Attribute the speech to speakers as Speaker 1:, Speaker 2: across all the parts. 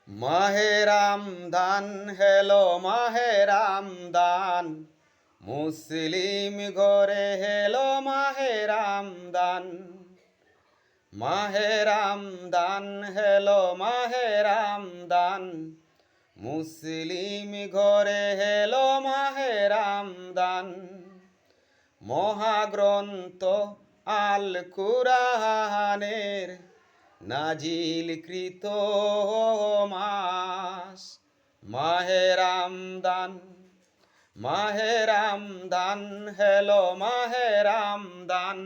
Speaker 1: মাহে রমজান হেলো মাহে রমজান, মুসলিম ঘরে হেলো মাহে রমজান। মাহে রমজান হেলো মাহে রমজান, মুসলিম ঘরে হেলো মাহে রমজান। মহাগ্রন্থ আল কুরআনের নাজিলকৃত মাস মাহে রমজান। মাহে রমজান হেলো মাহে রমজান,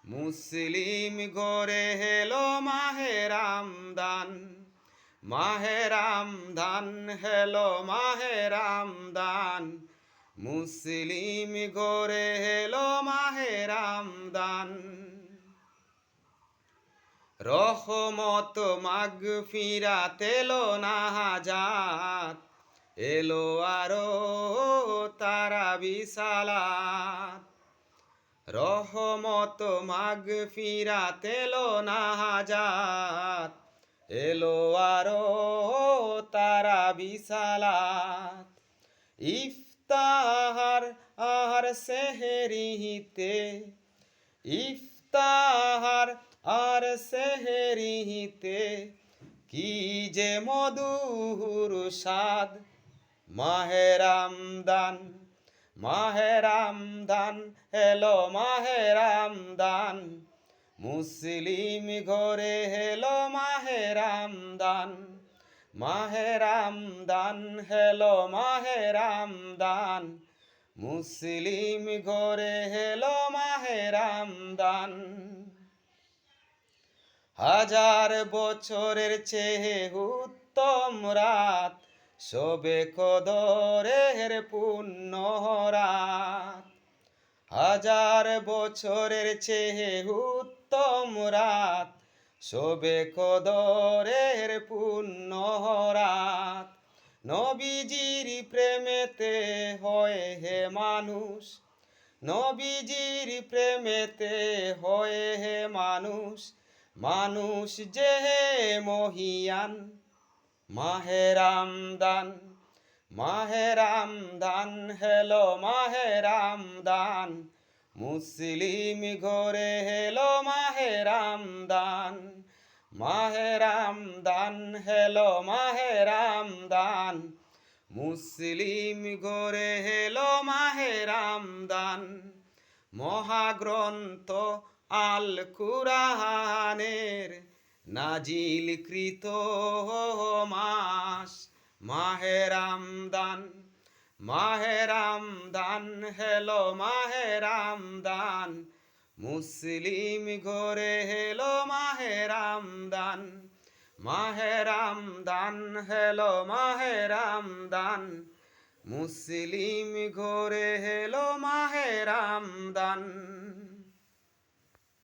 Speaker 1: মুসলিম ঘরে হেলো মাহে রমজান। মাহে রমজান হেলো মাহে রমজান, মুসলিম ঘরে হেলো মাহে রমজান। রহমত মাগফিরাত এলো নাজাত, এলো আরো তারাবি সালাত। রহমত মাগফিরাত এলো নাজাত, এলো আরো তারাবি সালাত। ইফতার আর সেহরিতে, ইফতার আর সেহরিতে কি যে মধুর স্বাদ। মাহে রমজান, মাহে রমজান হেলো মাহে রমজান, মুসলিম ঘরে হেলো মাহে রমজান। মাহে রমজান হেলো মাহে রমজান, মুসলিম ঘরে হেলো মাহে রমজান। হাজার বছরের চেয়ে উত্তম রাত, শবে কদরের পুণ্য রাত। হাজার বছরের চেয়ে উত্তম রাত, শবে কদরের পুণ্য রাত। নবীজির প্রেমেতে হয় হে মানুষ, নবীজির প্রেমেতে হয় হে মানুষ, মানুষ যে মহিয়ান। মাহে রমজান, মাহে রমজান হেলো মাহে রমজান, মুসলিম ঘরে হেলো মাহে রমজান। মাহে রমজান হেলো মাহে রমজান, মুসলিম ঘরে হেলো মাহে রমজান। মহাগ্রন্থ আল কুরআনের নাজিলকৃত মাস মাহে রমজান। মাহে রমজান হেলো মাহে রমজান, মুসলিম ঘরে হেলো মাহে রমজান। মাহে রমজান হেলো মাহে রমজান, মুসলিম ঘরে হেলো মাহে রমজান।